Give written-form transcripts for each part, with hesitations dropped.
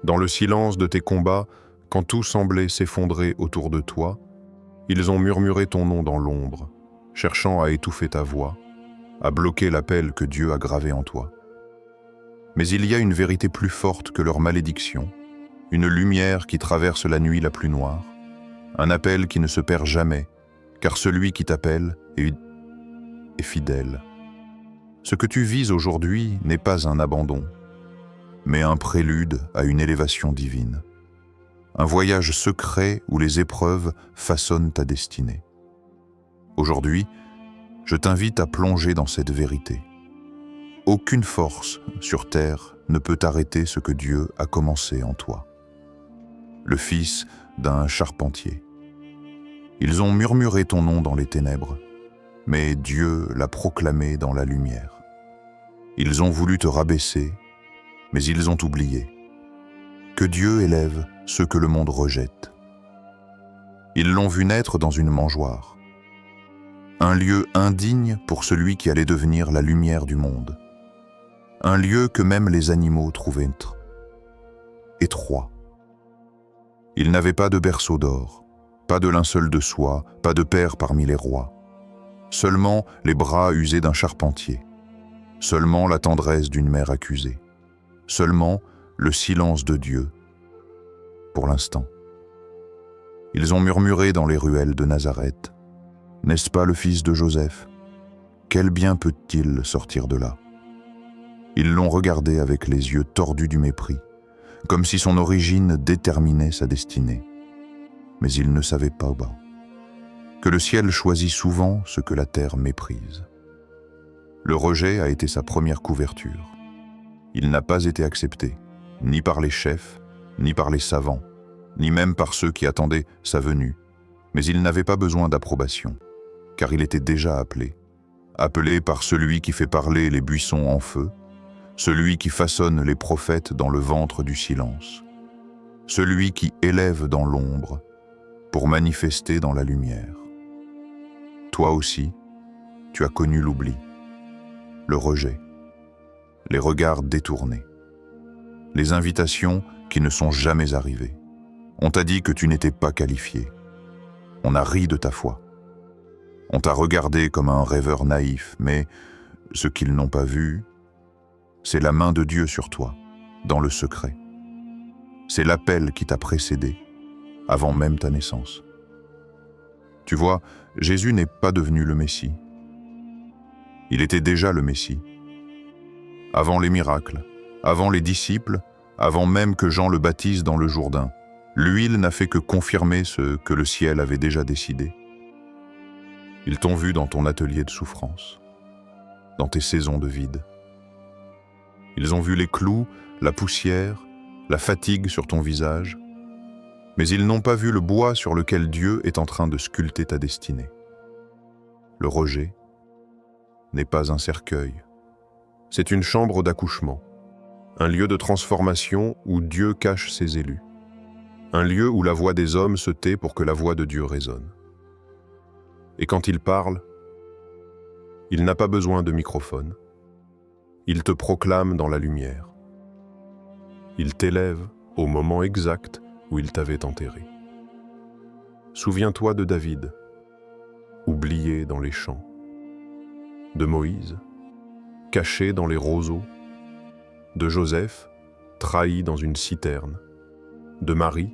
Dans le silence de tes combats, quand tout semblait s'effondrer autour de toi, ils ont murmuré ton nom dans l'ombre, cherchant à étouffer ta voix, à bloquer l'appel que Dieu a gravé en toi. Mais il y a une vérité plus forte que leur malédiction, une lumière qui traverse la nuit la plus noire, un appel qui ne se perd jamais, car celui qui t'appelle est fidèle. Ce que tu vises aujourd'hui n'est pas un abandon, mais un prélude à une élévation divine. Un voyage secret où les épreuves façonnent ta destinée. Aujourd'hui, je t'invite à plonger dans cette vérité. Aucune force sur terre ne peut arrêter ce que Dieu a commencé en toi. Le fils d'un charpentier. Ils ont murmuré ton nom dans les ténèbres, mais Dieu l'a proclamé dans la lumière. Ils ont voulu te rabaisser, mais ils ont oublié que Dieu élève ceux que le monde rejette. Ils l'ont vu naître dans une mangeoire, un lieu indigne pour celui qui allait devenir la lumière du monde, un lieu que même les animaux trouvaient étroit. Ils n'avaient pas de berceau d'or, pas de linceul de soie, pas de père parmi les rois, seulement les bras usés d'un charpentier, seulement la tendresse d'une mère accusée, seulement le silence de Dieu, pour l'instant. Ils ont murmuré dans les ruelles de Nazareth. N'est-ce pas le fils de Joseph? Quel bien peut-il sortir de là? Ils l'ont regardé avec les yeux tordus du mépris, comme si son origine déterminait sa destinée. Mais ils ne savaient pas que le ciel choisit souvent ce que la terre méprise. Le rejet a été sa première couverture. Il n'a pas été accepté, ni par les chefs, ni par les savants, ni même par ceux qui attendaient sa venue. Mais il n'avait pas besoin d'approbation, car il était déjà appelé par celui qui fait parler les buissons en feu, celui qui façonne les prophètes dans le ventre du silence, celui qui élève dans l'ombre pour manifester dans la lumière. Toi aussi, tu as connu l'oubli, le rejet, les regards détournés, les invitations qui ne sont jamais arrivées. On t'a dit que tu n'étais pas qualifié. On a ri de ta foi. On t'a regardé comme un rêveur naïf, mais ce qu'ils n'ont pas vu, c'est la main de Dieu sur toi, dans le secret. C'est l'appel qui t'a précédé, avant même ta naissance. Tu vois, Jésus n'est pas devenu le Messie. Il était déjà le Messie. Avant les miracles, avant les disciples, avant même que Jean le baptise dans le Jourdain, l'huile n'a fait que confirmer ce que le ciel avait déjà décidé. Ils t'ont vu dans ton atelier de souffrance, dans tes saisons de vide. Ils ont vu les clous, la poussière, la fatigue sur ton visage, mais ils n'ont pas vu le bois sur lequel Dieu est en train de sculpter ta destinée. Le rejet n'est pas un cercueil, c'est une chambre d'accouchement, un lieu de transformation où Dieu cache ses élus, un lieu où la voix des hommes se tait pour que la voix de Dieu résonne. Et quand il parle, il n'a pas besoin de microphone. Il te proclame dans la lumière. Il t'élève au moment exact où il t'avait enterré. Souviens-toi de David, oublié dans les champs, de Moïse, caché dans les roseaux, de Joseph, trahi dans une citerne, de Marie,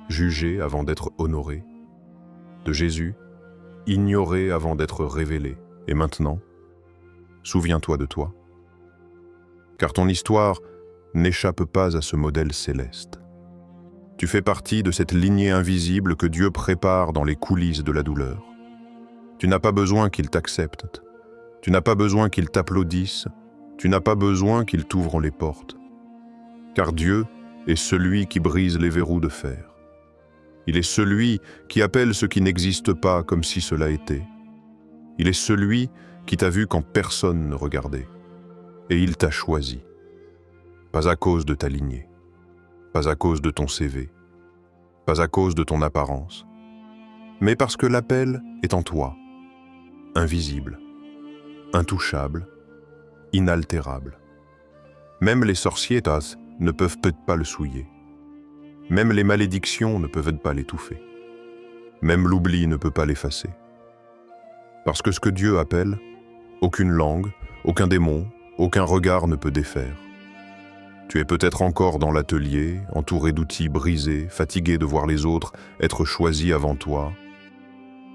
jugée avant d'être honorée, de Jésus, ignoré avant d'être révélé. Et maintenant, souviens-toi de toi. Car ton histoire n'échappe pas à ce modèle céleste. Tu fais partie de cette lignée invisible que Dieu prépare dans les coulisses de la douleur. Tu n'as pas besoin qu'il t'accepte. Tu n'as pas besoin qu'il t'applaudisse. Tu n'as pas besoin qu'il t'ouvre les portes. Car Dieu est celui qui brise les verrous de fer. Il est celui qui appelle ce qui n'existe pas comme si cela était. Il est celui qui t'a vu quand personne ne regardait. Et il t'a choisi. Pas à cause de ta lignée, pas à cause de ton CV, pas à cause de ton apparence, mais parce que l'appel est en toi, invisible, intouchable, inaltérable. Même les sorciers ne peuvent peut-être pas le souiller. Même les malédictions ne peuvent pas l'étouffer. Même l'oubli ne peut pas l'effacer. Parce que ce que Dieu appelle, aucune langue, aucun démon, aucun regard ne peut défaire. Tu es peut-être encore dans l'atelier, entouré d'outils brisés, fatigué de voir les autres être choisis avant toi.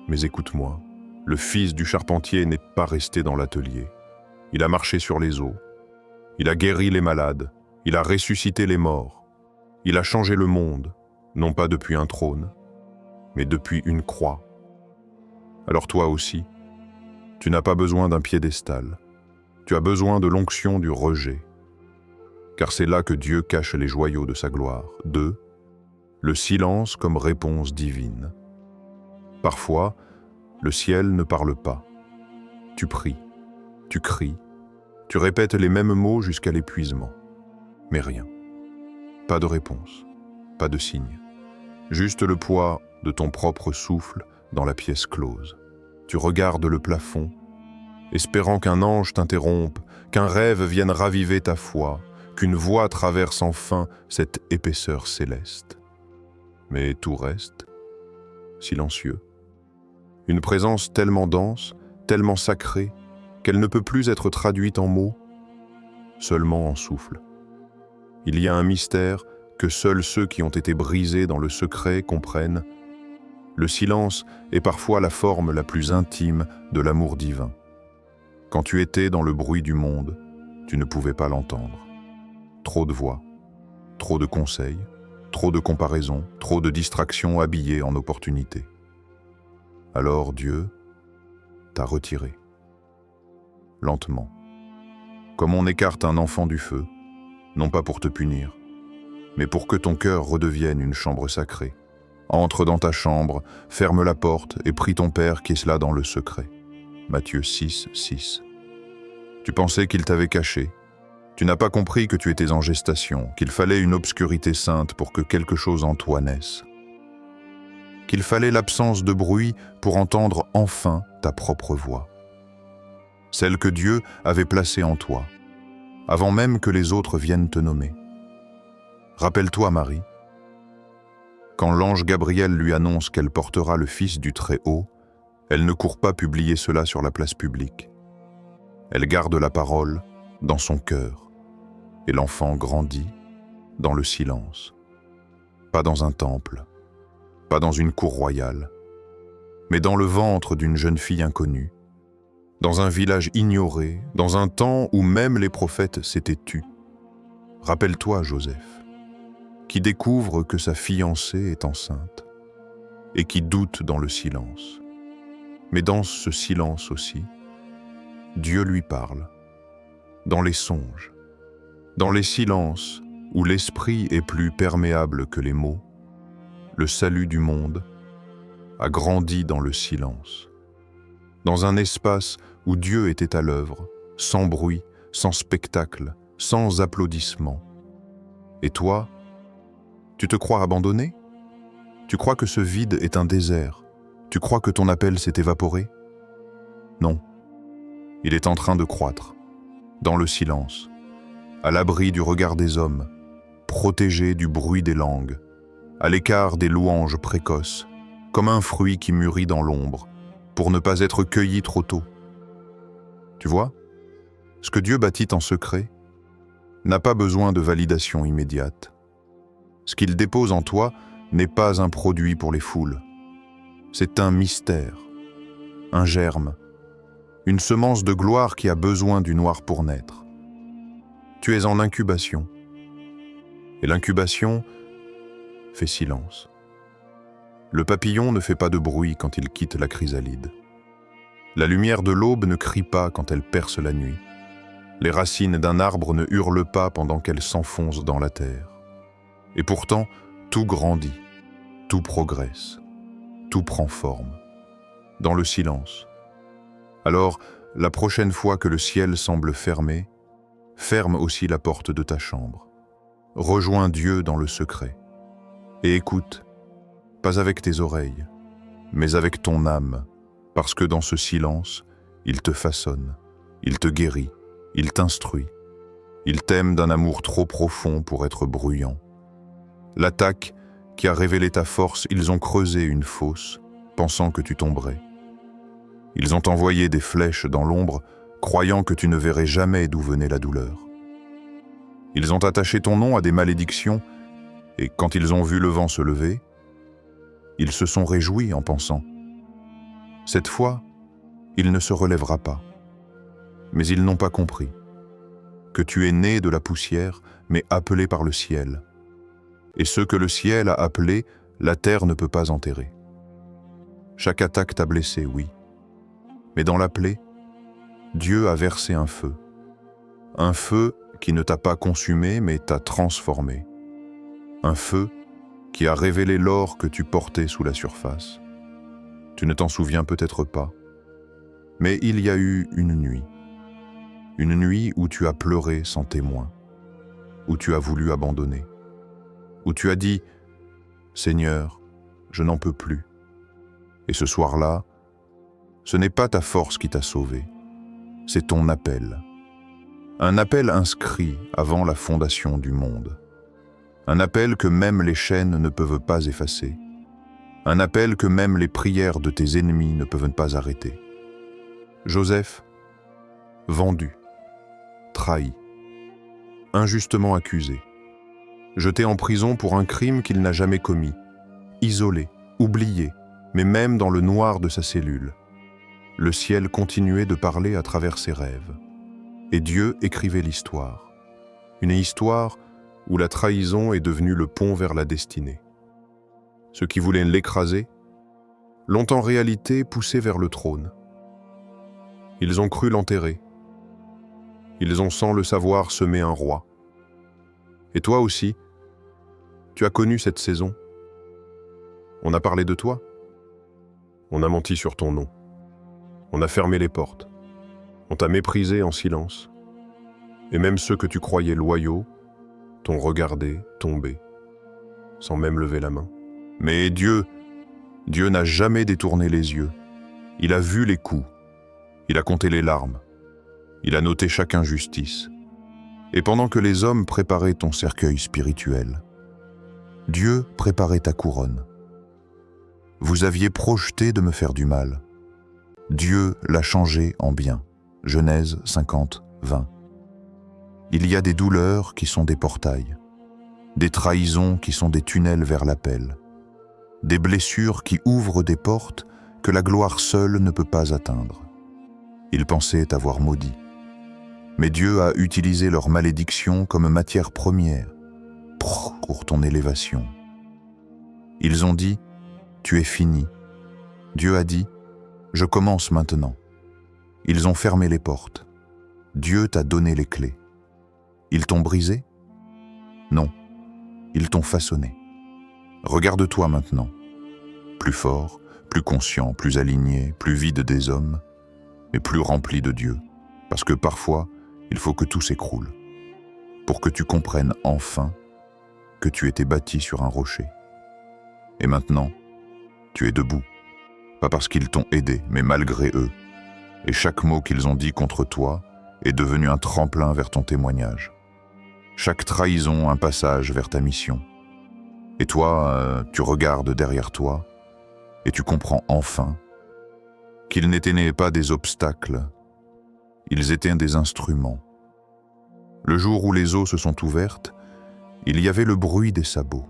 Mais écoute-moi, le fils du charpentier n'est pas resté dans l'atelier. Il a marché sur les eaux. Il a guéri les malades. Il a ressuscité les morts. Il a changé le monde, non pas depuis un trône, mais depuis une croix. Alors toi aussi, tu n'as pas besoin d'un piédestal. Tu as besoin de l'onction du rejet. Car c'est là que Dieu cache les joyaux de sa gloire. 2. Le silence comme réponse divine. Parfois, le ciel ne parle pas. Tu pries, tu cries, tu répètes les mêmes mots jusqu'à l'épuisement. Mais rien. Pas de réponse, pas de signe. Juste le poids de ton propre souffle dans la pièce close. Tu regardes le plafond, espérant qu'un ange t'interrompe, qu'un rêve vienne raviver ta foi, qu'une voix traverse enfin cette épaisseur céleste. Mais tout reste silencieux. Une présence tellement dense, tellement sacrée, qu'elle ne peut plus être traduite en mots, seulement en souffle. Il y a un mystère que seuls ceux qui ont été brisés dans le secret comprennent. Le silence est parfois la forme la plus intime de l'amour divin. Quand tu étais dans le bruit du monde, tu ne pouvais pas l'entendre. Trop de voix, trop de conseils, trop de comparaisons, trop de distractions habillées en opportunités. Alors Dieu t'a retiré. Lentement. Comme on écarte un enfant du feu, non pas pour te punir, mais pour que ton cœur redevienne une chambre sacrée. Entre dans ta chambre, ferme la porte et prie ton Père qui est là dans le secret. Matthieu 6, 6. Tu pensais qu'il t'avait caché. Tu n'as pas compris que tu étais en gestation, qu'il fallait une obscurité sainte pour que quelque chose en toi naisse. Qu'il fallait l'absence de bruit pour entendre enfin ta propre voix. Celle que Dieu avait placée en toi, avant même que les autres viennent te nommer. Rappelle-toi, Marie, quand l'ange Gabriel lui annonce qu'elle portera le Fils du Très-Haut, elle ne court pas publier cela sur la place publique. Elle garde la parole dans son cœur, et l'enfant grandit dans le silence. Pas dans un temple, pas dans une cour royale, mais dans le ventre d'une jeune fille inconnue, dans un village ignoré, dans un temps où même les prophètes s'étaient tus. Rappelle-toi, Joseph, qui découvre que sa fiancée est enceinte et qui doute dans le silence. Mais dans ce silence aussi, Dieu lui parle, dans les songes, dans les silences où l'esprit est plus perméable que les mots. Le salut du monde a grandi dans le silence, dans un espace où Dieu était à l'œuvre, sans bruit, sans spectacle, sans applaudissements. Et toi, tu te crois abandonné? Tu crois que ce vide est un désert? Tu crois que ton appel s'est évaporé? Non. Il est en train de croître, dans le silence, à l'abri du regard des hommes, protégé du bruit des langues, à l'écart des louanges précoces, comme un fruit qui mûrit dans l'ombre, pour ne pas être cueilli trop tôt. Tu vois, ce que Dieu bâtit en secret n'a pas besoin de validation immédiate. Ce qu'il dépose en toi n'est pas un produit pour les foules. C'est un mystère, un germe, une semence de gloire qui a besoin du noir pour naître. Tu es en incubation. Et l'incubation fait silence. Le papillon ne fait pas de bruit quand il quitte la chrysalide. La lumière de l'aube ne crie pas quand elle perce la nuit. Les racines d'un arbre ne hurlent pas pendant qu'elles s'enfoncent dans la terre. Et pourtant, tout grandit, tout progresse, tout prend forme, dans le silence. Alors, la prochaine fois que le ciel semble fermé, ferme aussi la porte de ta chambre. Rejoins Dieu dans le secret. Et écoute, pas avec tes oreilles, mais avec ton âme, parce que dans ce silence, il te façonne, il te guérit, il t'instruit, Ils t'aiment d'un amour trop profond pour être bruyants. L'attaque qui a révélé ta force, ils ont creusé une fosse, pensant que tu tomberais. Ils ont envoyé des flèches dans l'ombre, croyant que tu ne verrais jamais d'où venait la douleur. Ils ont attaché ton nom à des malédictions, et quand ils ont vu le vent se lever, ils se sont réjouis en pensant « Cette fois, il ne se relèvera pas. » Mais ils n'ont pas compris que tu es né de la poussière, mais appelé par le ciel. Et ce que le ciel a appelé, la terre ne peut pas enterrer. Chaque attaque t'a blessé, oui. Mais dans la plaie, Dieu a versé un feu qui ne t'a pas consumé, mais t'a transformé. Un feu qui a révélé l'or que tu portais sous la surface. Tu ne t'en souviens peut-être pas, mais il y a eu une nuit où tu as pleuré sans témoin, où tu as voulu abandonner, où tu as dit « Seigneur, je n'en peux plus ». Et ce soir-là, ce n'est pas ta force qui t'a sauvé, c'est ton appel. Un appel inscrit avant la fondation du monde. Un appel que même les chaînes ne peuvent pas effacer. Un appel que même les prières de tes ennemis ne peuvent pas arrêter. Joseph, vendu, trahi, injustement accusé, jeté en prison pour un crime qu'il n'a jamais commis, isolé, oublié, mais même dans le noir de sa cellule. Le ciel continuait de parler à travers ses rêves. Et Dieu écrivait l'histoire. Une histoire où la trahison est devenue le pont vers la destinée. Ceux qui voulaient l'écraser l'ont en réalité poussé vers le trône. Ils ont cru l'enterrer. Ils ont sans le savoir semé un roi. Et toi aussi, tu as connu cette saison. On a parlé de toi. On a menti sur ton nom. On a fermé les portes. On t'a méprisé en silence. Et même ceux que tu croyais loyaux t'ont regardé tomber, sans même lever la main. Mais Dieu n'a jamais détourné les yeux. Il a vu les coups. Il a compté les larmes. Il a noté chaque injustice. Et pendant que les hommes préparaient ton cercueil spirituel, Dieu préparait ta couronne. Vous aviez projeté de me faire du mal. Dieu l'a changé en bien. Genèse 50, 20. Il y a des douleurs qui sont des portails, des trahisons qui sont des tunnels vers l'appel, des blessures qui ouvrent des portes que la gloire seule ne peut pas atteindre. Ils pensaient t'avoir maudit, mais Dieu a utilisé leur malédiction comme matière première pour ton élévation. Ils ont dit « Tu es fini ». Dieu a dit « Je commence maintenant ». Ils ont fermé les portes. Dieu t'a donné les clés. Ils t'ont brisé? Non, ils t'ont façonné. Regarde-toi maintenant, plus fort, plus conscient, plus aligné, plus vide des hommes, mais plus rempli de Dieu, parce que parfois, il faut que tout s'écroule, pour que tu comprennes enfin que tu étais bâti sur un rocher. Et maintenant, tu es debout, pas parce qu'ils t'ont aidé, mais malgré eux, et chaque mot qu'ils ont dit contre toi est devenu un tremplin vers ton témoignage. Chaque trahison, un passage vers ta mission. Et toi, tu regardes derrière toi et tu comprends enfin qu'ils n'étaient pas des obstacles, ils étaient des instruments. Le jour où les eaux se sont ouvertes, il y avait le bruit des sabots.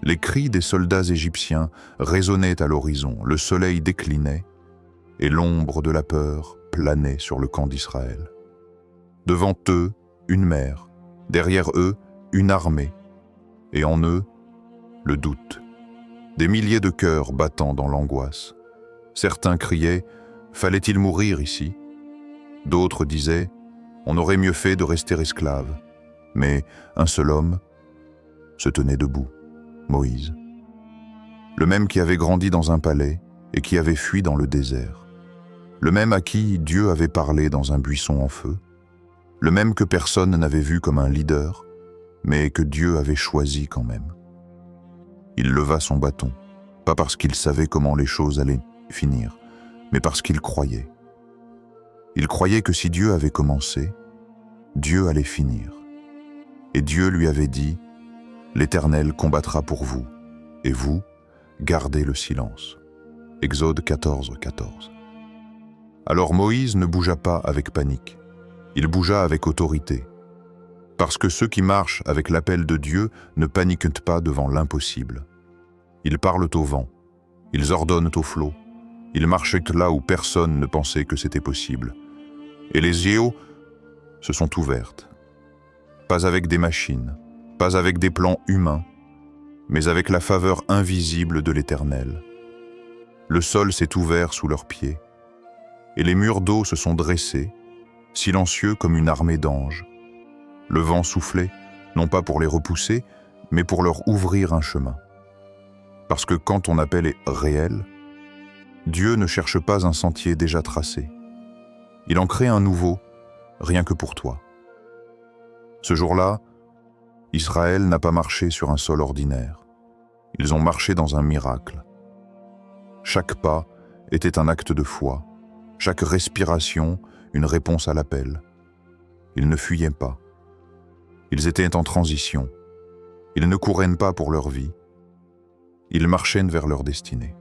Les cris des soldats égyptiens résonnaient à l'horizon, le soleil déclinait et l'ombre de la peur planait sur le camp d'Israël. Devant eux, une mer, derrière eux, une armée, et en eux, le doute. Des milliers de cœurs battant dans l'angoisse. Certains criaient « Fallait-il mourir ici ?» D'autres disaient « On aurait mieux fait de rester esclave. » Mais un seul homme se tenait debout, Moïse. Le même qui avait grandi dans un palais et qui avait fui dans le désert. Le même à qui Dieu avait parlé dans un buisson en feu. Le même que personne n'avait vu comme un leader, mais que Dieu avait choisi quand même. Il leva son bâton, pas parce qu'il savait comment les choses allaient finir, mais parce qu'il croyait. Il croyait que si Dieu avait commencé, Dieu allait finir. Et Dieu lui avait dit, « L'Éternel combattra pour vous, et vous, gardez le silence. » Exode 14, 14. Alors Moïse ne bougea pas avec panique. Il bougea avec autorité. Parce que ceux qui marchent avec l'appel de Dieu ne paniquent pas devant l'impossible. Ils parlent au vent, ils ordonnent au flot, ils marchent là où personne ne pensait que c'était possible. Et les yeux se sont ouvertes. Pas avec des machines, pas avec des plans humains, mais avec la faveur invisible de l'Éternel. Le sol s'est ouvert sous leurs pieds, et les murs d'eau se sont dressés, silencieux comme une armée d'anges. Le vent soufflait, non pas pour les repousser, mais pour leur ouvrir un chemin. Parce que quand ton appel est réel, Dieu ne cherche pas un sentier déjà tracé. Il en crée un nouveau, rien que pour toi. Ce jour-là, Israël n'a pas marché sur un sol ordinaire. Ils ont marché dans un miracle. Chaque pas était un acte de foi, chaque respiration une réponse à l'appel. Ils ne fuyaient pas. Ils étaient en transition. Ils ne couraient pas pour leur vie. Ils marchaient vers leur destinée.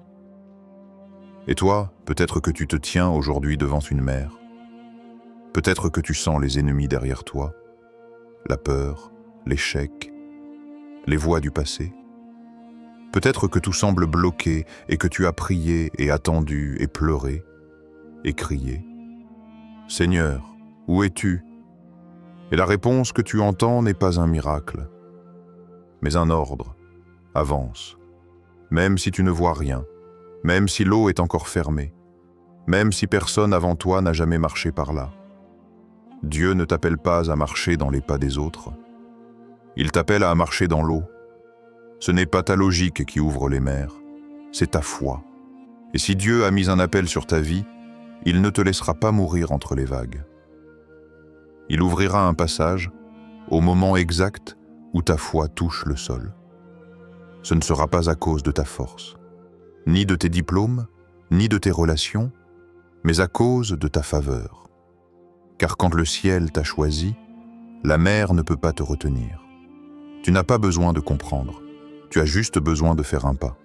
Et toi, peut-être que tu te tiens aujourd'hui devant une mer. Peut-être que tu sens les ennemis derrière toi, la peur, l'échec, les voix du passé. Peut-être que tout semble bloqué et que tu as prié et attendu et pleuré et crié. « Seigneur, où es-tu » Et la réponse que tu entends n'est pas un miracle, mais un ordre. Avance. Même si tu ne vois rien, même si l'eau est encore fermée, même si personne avant toi n'a jamais marché par là. Dieu ne t'appelle pas à marcher dans les pas des autres. Il t'appelle à marcher dans l'eau. Ce n'est pas ta logique qui ouvre les mers, c'est ta foi. Et si Dieu a mis un appel sur ta vie, il ne te laissera pas mourir entre les vagues. Il ouvrira un passage au moment exact où ta foi touche le sol. Ce ne sera pas à cause de ta force, ni de tes diplômes, ni de tes relations, mais à cause de ta faveur. Car quand le ciel t'a choisi, la mer ne peut pas te retenir. Tu n'as pas besoin de comprendre, tu as juste besoin de faire un pas.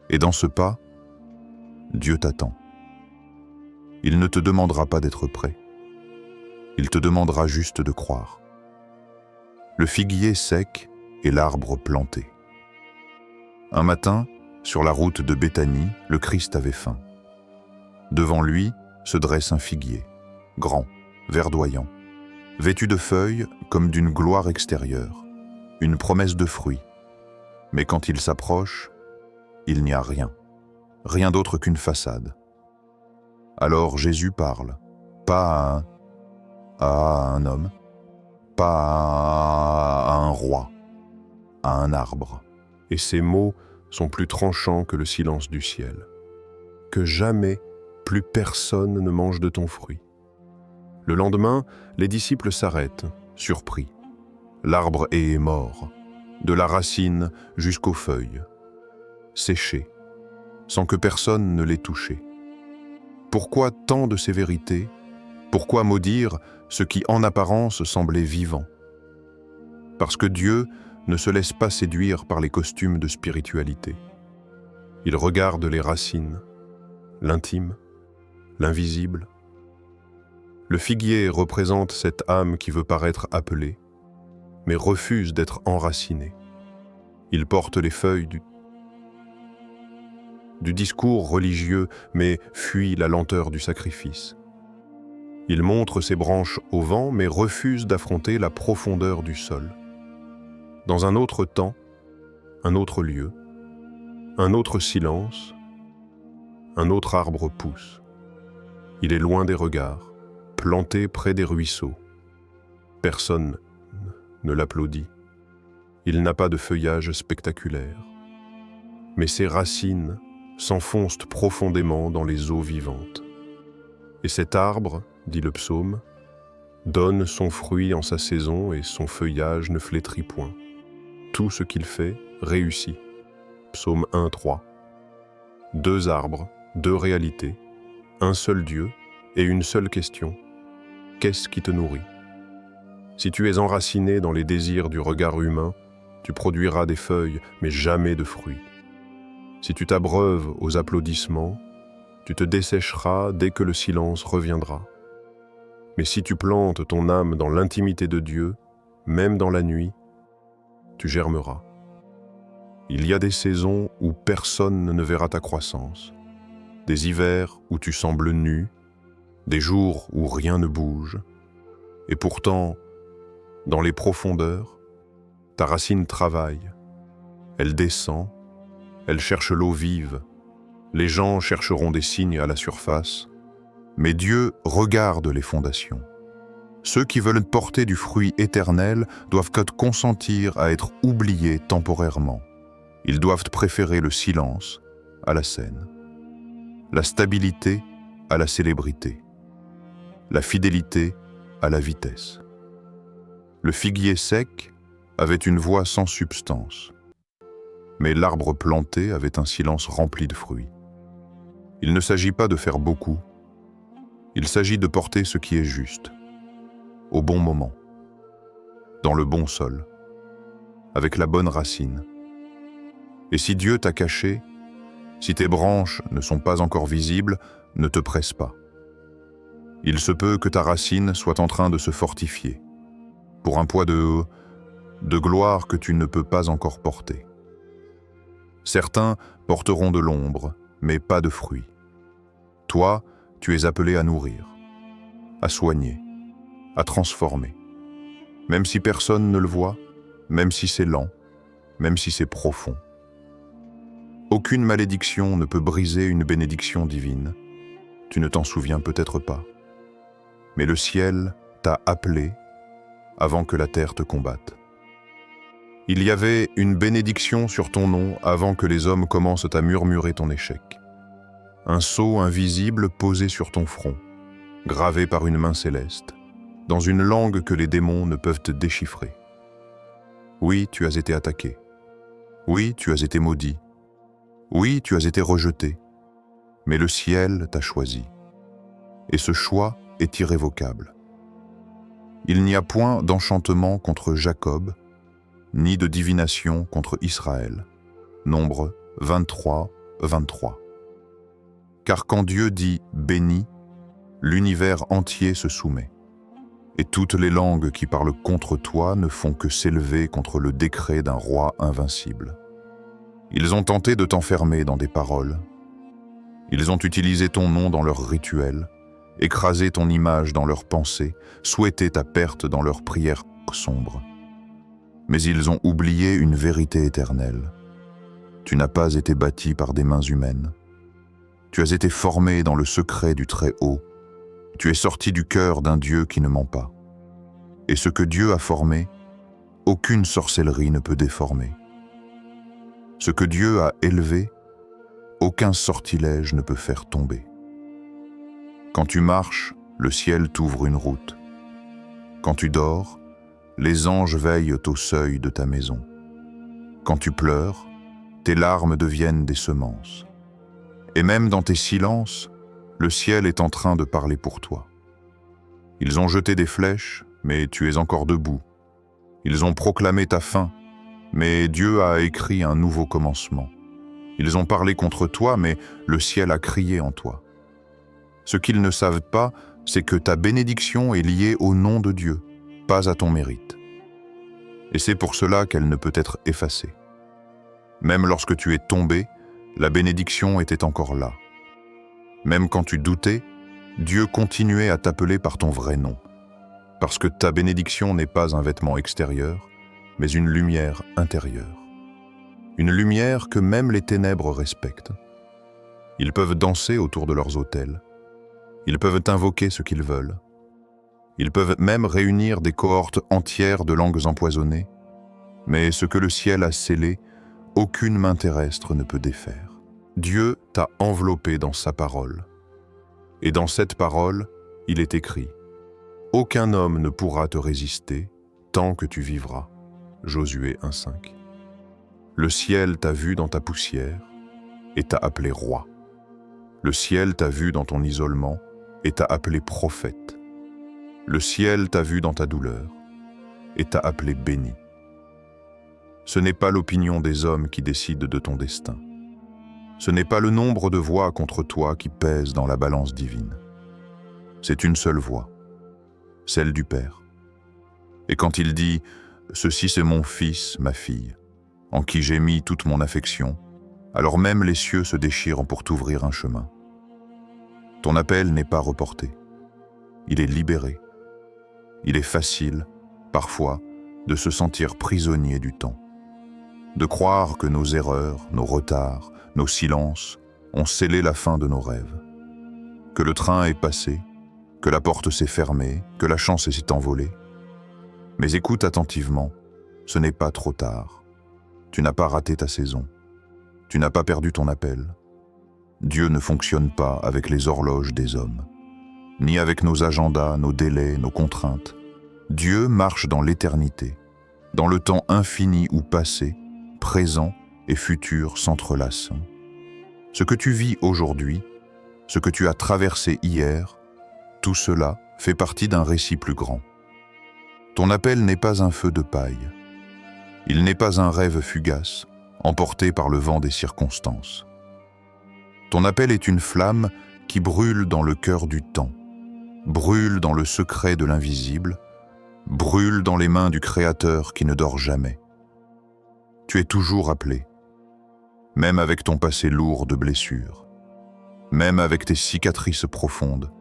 Et dans ce pas, Dieu t'attend. Il ne te demandera pas d'être prêt. Il te demandera juste de croire. Le figuier sec et l'arbre planté. Un matin, sur la route de Béthanie, le Christ avait faim. Devant lui se dresse un figuier, grand, verdoyant, vêtu de feuilles comme d'une gloire extérieure, une promesse de fruits. Mais quand il s'approche, il n'y a rien, rien d'autre qu'une façade. Alors Jésus parle, pas à un homme, pas à un roi, à un arbre. Et ces mots sont plus tranchants que le silence du ciel. Que jamais plus personne ne mange de ton fruit. Le lendemain, les disciples s'arrêtent, surpris. L'arbre est mort, de la racine jusqu'aux feuilles, séché, sans que personne ne l'ait touché. Pourquoi tant de sévérité? Pourquoi maudire ce qui en apparence semblait vivant? Parce que Dieu ne se laisse pas séduire par les costumes de spiritualité. Il regarde les racines, l'intime, l'invisible. Le figuier représente cette âme qui veut paraître appelée, mais refuse d'être enracinée. Il porte les feuilles du discours religieux, mais fuit la lenteur du sacrifice. Il montre ses branches au vent, mais refuse d'affronter la profondeur du sol. Dans un autre temps, un autre lieu, un autre silence, un autre arbre pousse. Il est loin des regards, planté près des ruisseaux. Personne ne l'applaudit. Il n'a pas de feuillage spectaculaire. Mais ses racines s'enfoncent profondément dans les eaux vivantes. Et cet arbre, dit le psaume, donne son fruit en sa saison et son feuillage ne flétrit point. Tout ce qu'il fait réussit. Psaume 1, 3. Deux arbres, deux réalités, un seul Dieu et une seule question. Qu'est-ce qui te nourrit? Si tu es enraciné dans les désirs du regard humain, tu produiras des feuilles, mais jamais de fruits. Si tu t'abreuves aux applaudissements, tu te dessécheras dès que le silence reviendra. Mais si tu plantes ton âme dans l'intimité de Dieu, même dans la nuit, tu germeras. Il y a des saisons où personne ne verra ta croissance, des hivers où tu sembles nu, des jours où rien ne bouge, et pourtant, dans les profondeurs, ta racine travaille, elle descend, elle cherche l'eau vive, les gens chercheront des signes à la surface, mais Dieu regarde les fondations. Ceux qui veulent porter du fruit éternel doivent consentir à être oubliés temporairement. Ils doivent préférer le silence à la scène, la stabilité à la célébrité, la fidélité à la vitesse. Le figuier sec avait une voix sans substance, mais l'arbre planté avait un silence rempli de fruits. Il ne s'agit pas de faire beaucoup, il s'agit de porter ce qui est juste, au bon moment, dans le bon sol, avec la bonne racine. Et si Dieu t'a caché, si tes branches ne sont pas encore visibles, ne te presse pas. Il se peut que ta racine soit en train de se fortifier, pour un poids de gloire que tu ne peux pas encore porter. Certains porteront de l'ombre, mais pas de fruits. Toi, tu es appelé à nourrir, à soigner, à transformer. Même si personne ne le voit, même si c'est lent, même si c'est profond. Aucune malédiction ne peut briser une bénédiction divine. Tu ne t'en souviens peut-être pas. Mais le ciel t'a appelé avant que la terre te combatte. Il y avait une bénédiction sur ton nom avant que les hommes commencent à murmurer ton échec. Un sceau invisible posé sur ton front, gravé par une main céleste, dans une langue que les démons ne peuvent te déchiffrer. Oui, tu as été attaqué. Oui, tu as été maudit. Oui, tu as été rejeté. Mais le ciel t'a choisi. Et ce choix est irrévocable. Il n'y a point d'enchantement contre Jacob, ni de divination contre Israël. Nombre 23, 23. Car quand Dieu dit « béni », l'univers entier se soumet. Et toutes les langues qui parlent contre toi ne font que s'élever contre le décret d'un roi invincible. Ils ont tenté de t'enfermer dans des paroles. Ils ont utilisé ton nom dans leurs rituels, écrasé ton image dans leurs pensées, souhaité ta perte dans leurs prières sombres. Mais ils ont oublié une vérité éternelle. Tu n'as pas été bâti par des mains humaines. Tu as été formé dans le secret du Très-Haut. Tu es sorti du cœur d'un Dieu qui ne ment pas. Et ce que Dieu a formé, aucune sorcellerie ne peut déformer. Ce que Dieu a élevé, aucun sortilège ne peut faire tomber. Quand tu marches, le ciel t'ouvre une route. Quand tu dors, les anges veillent au seuil de ta maison. Quand tu pleures, tes larmes deviennent des semences. Et même dans tes silences, le ciel est en train de parler pour toi. Ils ont jeté des flèches, mais tu es encore debout. Ils ont proclamé ta fin, mais Dieu a écrit un nouveau commencement. Ils ont parlé contre toi, mais le ciel a crié en toi. Ce qu'ils ne savent pas, c'est que ta bénédiction est liée au nom de Dieu, pas à ton mérite. Et c'est pour cela qu'elle ne peut être effacée. Même lorsque tu es tombé, la bénédiction était encore là. Même quand tu doutais, Dieu continuait à t'appeler par ton vrai nom, parce que ta bénédiction n'est pas un vêtement extérieur, mais une lumière intérieure. Une lumière que même les ténèbres respectent. Ils peuvent danser autour de leurs autels. Ils peuvent invoquer ce qu'ils veulent. Ils peuvent même réunir des cohortes entières de langues empoisonnées. Mais ce que le ciel a scellé, aucune main terrestre ne peut défaire. Dieu t'a enveloppé dans sa parole. Et dans cette parole, il est écrit « Aucun homme ne pourra te résister tant que tu vivras. » Josué 1,5. Le ciel t'a vu dans ta poussière et t'a appelé roi. Le ciel t'a vu dans ton isolement et t'a appelé prophète. Le ciel t'a vu dans ta douleur et t'a appelé béni. Ce n'est pas l'opinion des hommes qui décide de ton destin. Ce n'est pas le nombre de voix contre toi qui pèse dans la balance divine. C'est une seule voix, celle du Père. Et quand il dit « Ceci c'est mon fils, ma fille, en qui j'ai mis toute mon affection », alors même les cieux se déchirent pour t'ouvrir un chemin. Ton appel n'est pas reporté. Il est libéré. Il est facile, parfois, de se sentir prisonnier du temps. De croire que nos erreurs, nos retards, nos silences ont scellé la fin de nos rêves. Que le train est passé, que la porte s'est fermée, que la chance s'est envolée. Mais écoute attentivement, ce n'est pas trop tard. Tu n'as pas raté ta saison. Tu n'as pas perdu ton appel. Dieu ne fonctionne pas avec les horloges des hommes, ni avec nos agendas, nos délais, nos contraintes. Dieu marche dans l'éternité, dans le temps infini où passé, présent et futur s'entrelacent. Ce que tu vis aujourd'hui, ce que tu as traversé hier, tout cela fait partie d'un récit plus grand. Ton appel n'est pas un feu de paille. Il n'est pas un rêve fugace, emporté par le vent des circonstances. Ton appel est une flamme qui brûle dans le cœur du temps, brûle dans le secret de l'invisible, brûle dans les mains du Créateur qui ne dort jamais. Tu es toujours appelé, même avec ton passé lourd de blessures, même avec tes cicatrices profondes,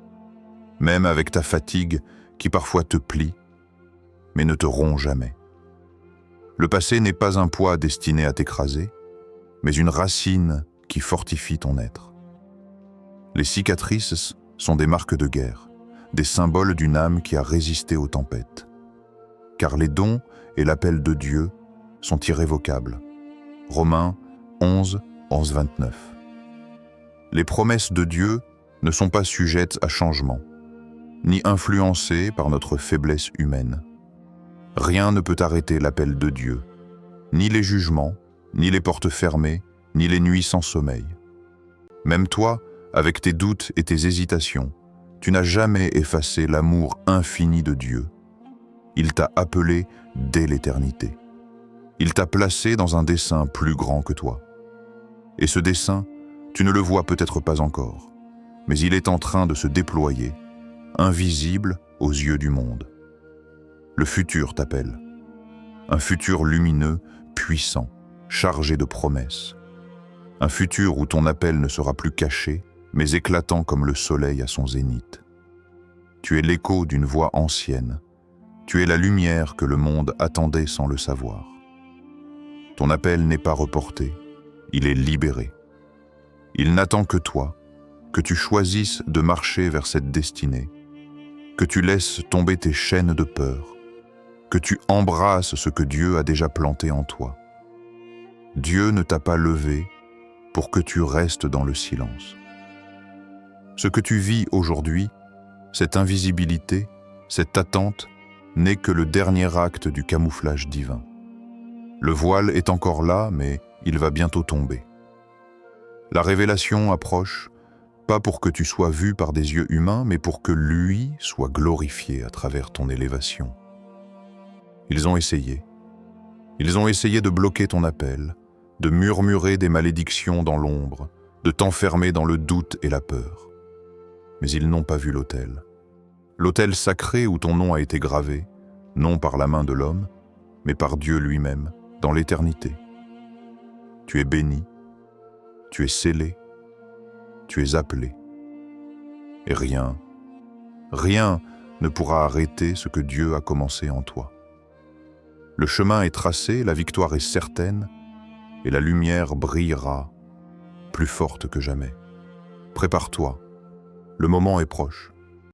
même avec ta fatigue qui parfois te plie, mais ne te rompt jamais. Le passé n'est pas un poids destiné à t'écraser, mais une racine qui fortifie ton être. Les cicatrices sont des marques de guerre, des symboles d'une âme qui a résisté aux tempêtes. Car les dons et l'appel de Dieu sont irrévocables. Romains 11, 29. Les promesses de Dieu ne sont pas sujettes à changement, ni influencées par notre faiblesse humaine. Rien ne peut arrêter l'appel de Dieu, ni les jugements, ni les portes fermées, ni les nuits sans sommeil. Même toi, avec tes doutes et tes hésitations, tu n'as jamais effacé l'amour infini de Dieu. Il t'a appelé dès l'éternité. Il t'a placé dans un dessein plus grand que toi. Et ce dessein, tu ne le vois peut-être pas encore, mais il est en train de se déployer, invisible aux yeux du monde. Le futur t'appelle. Un futur lumineux, puissant, chargé de promesses. Un futur où ton appel ne sera plus caché, mais éclatant comme le soleil à son zénith. Tu es l'écho d'une voix ancienne. Tu es la lumière que le monde attendait sans le savoir. Ton appel n'est pas reporté, il est libéré. Il n'attend que toi, que tu choisisses de marcher vers cette destinée, que tu laisses tomber tes chaînes de peur, que tu embrasses ce que Dieu a déjà planté en toi. Dieu ne t'a pas levé pour que tu restes dans le silence. Ce que tu vis aujourd'hui, cette invisibilité, cette attente, n'est que le dernier acte du camouflage divin. Le voile est encore là, mais il va bientôt tomber. La révélation approche, pas pour que tu sois vu par des yeux humains, mais pour que lui soit glorifié à travers ton élévation. Ils ont essayé. Ils ont essayé de bloquer ton appel, de murmurer des malédictions dans l'ombre, de t'enfermer dans le doute et la peur. Mais ils n'ont pas vu l'autel. L'autel sacré où ton nom a été gravé, non par la main de l'homme, mais par Dieu lui-même, dans l'éternité. Tu es béni, tu es scellé, tu es appelé. Et rien ne pourra arrêter ce que Dieu a commencé en toi. Le chemin est tracé, la victoire est certaine, et la lumière brillera, plus forte que jamais. Prépare-toi, le moment est proche.